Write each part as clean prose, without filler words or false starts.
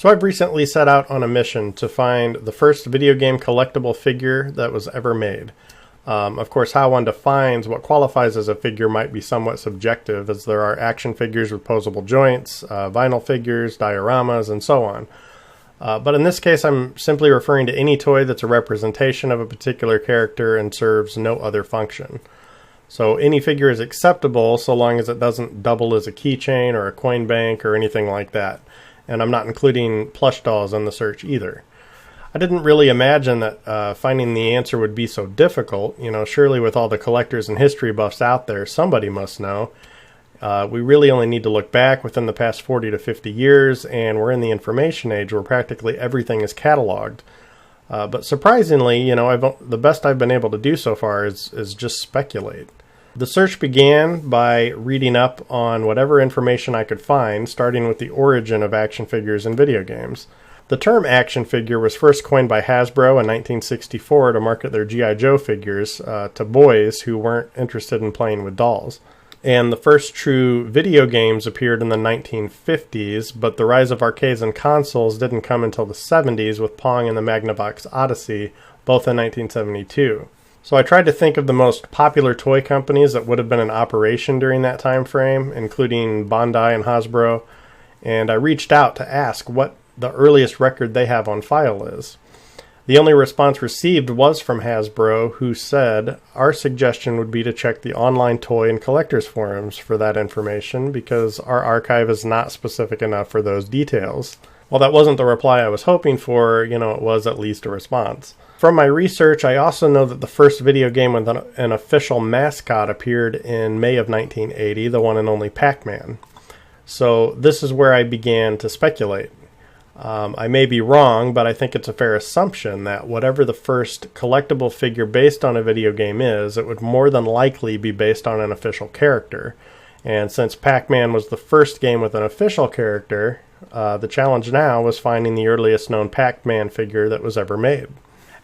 So I've recently set out on a mission to find the first video game collectible figure that was ever made. Of course, how one defines what qualifies as a figure might be somewhat subjective, as there are action figures with posable joints, vinyl figures, dioramas, and so on. But in this case, I'm simply referring to any toy that's a representation of a particular character and serves no other function. So any figure is acceptable so long as it doesn't double as a keychain or a coin bank or anything like that. And I'm not including plush dolls in the search either. I didn't really imagine that finding the answer would be so difficult. You know, surely with all the collectors and history buffs out there, somebody must know. We really only need to look back within the past 40 to 50 years, and we're in the information age where practically everything is cataloged. But surprisingly, you know, the best I've been able to do so far is just speculate. The search began by reading up on whatever information I could find, starting with the origin of action figures in video games. The term action figure was first coined by Hasbro in 1964 to market their G.I. Joe figures to boys who weren't interested in playing with dolls. And the first true video games appeared in the 1950s, but the rise of arcades and consoles didn't come until the 70s with Pong and the Magnavox Odyssey, both in 1972. So I tried to think of the most popular toy companies that would have been in operation during that time frame, including Bandai and Hasbro, and I reached out to ask what the earliest record they have on file is. The only response received was from Hasbro, who said, "Our suggestion would be to check the online toy and collectors forums for that information because our archive is not specific enough for those details." While that wasn't the reply I was hoping for, you know, it was at least a response. From my research, I also know that the first video game with an official mascot appeared in May of 1980, the one and only Pac-Man. So this is where I began to speculate. I may be wrong, but I think it's a fair assumption that whatever the first collectible figure based on a video game is, it would more than likely be based on an official character. And since Pac-Man was the first game with an official character, the challenge now was finding the earliest known Pac-Man figure that was ever made.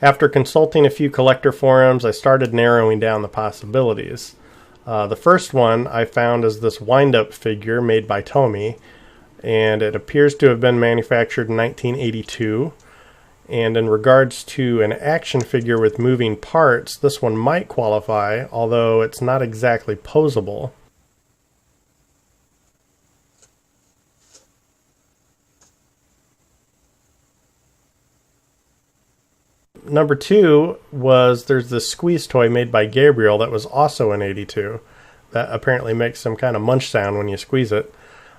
After consulting a few collector forums, I started narrowing down the possibilities. The first one I found is this wind-up figure made by Tomy, and it appears to have been manufactured in 1982. And in regards to an action figure with moving parts, this one might qualify, although it's not exactly posable. Number two was there's this squeeze toy made by Gabriel that was also in 82. That apparently makes some kind of munch sound when you squeeze it.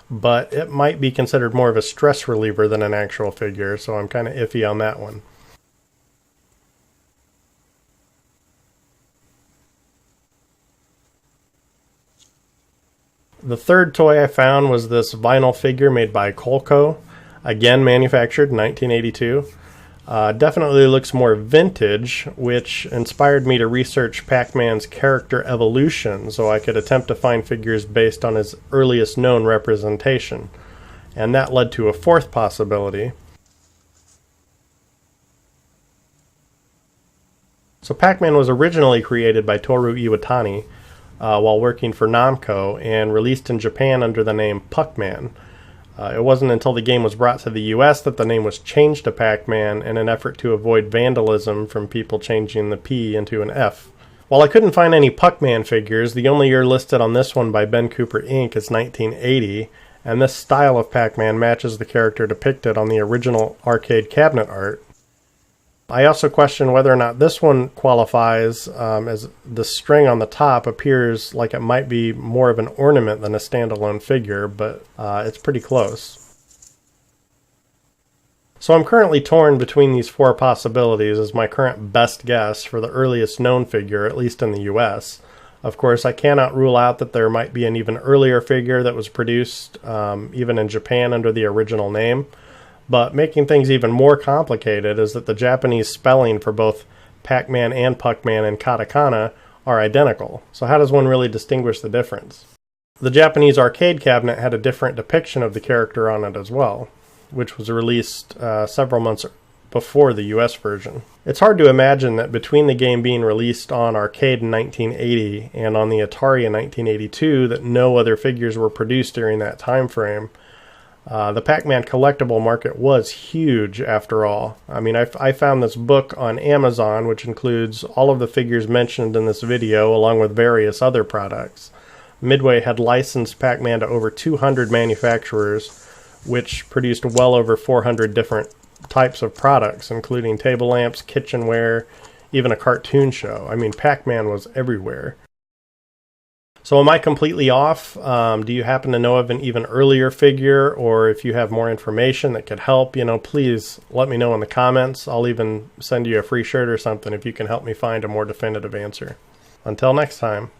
But it might be considered more of a stress reliever than an actual figure, so I'm kind of iffy on that one. The third toy I found was this vinyl figure made by Colco, again manufactured in 1982. Definitely looks more vintage, which inspired me to research Pac-Man's character evolution so I could attempt to find figures based on his earliest known representation. And that led to a fourth possibility. So Pac-Man was originally created by Toru Iwatani while working for Namco and released in Japan under the name Pac-Man. It wasn't until the game was brought to the US that the name was changed to Pac-Man in an effort to avoid vandalism from people changing the P into an F. While I couldn't find any Pac-Man figures, the only year listed on this one by Ben Cooper Inc. is 1980, and this style of Pac-Man matches the character depicted on the original arcade cabinet art. I also question whether or not this one qualifies, as the string on the top appears like it might be more of an ornament than a standalone figure, but it's pretty close. So I'm currently torn between these four possibilities as my current best guess for the earliest known figure, at least in the US. Of course, I cannot rule out that there might be an even earlier figure that was produced even in Japan under the original name. But making things even more complicated is that the Japanese spelling for both Pac-Man and Puck-Man in katakana are identical. So how does one really distinguish the difference? The Japanese arcade cabinet had a different depiction of the character on it as well, which was released several months before the US version. It's hard to imagine that between the game being released on arcade in 1980 and on the Atari in 1982 that no other figures were produced during that time frame. The Pac-Man collectible market was huge after all. I mean, I found this book on Amazon, which includes all of the figures mentioned in this video, along with various other products. Midway had licensed Pac-Man to over 200 manufacturers, which produced well over 400 different types of products, including table lamps, kitchenware, even a cartoon show. I mean, Pac-Man was everywhere. So am I completely off? Do you happen to know of an even earlier figure, or if you have more information that could help, please let me know in the comments. I'll even send you a free shirt or something if you can help me find a more definitive answer. Until next time.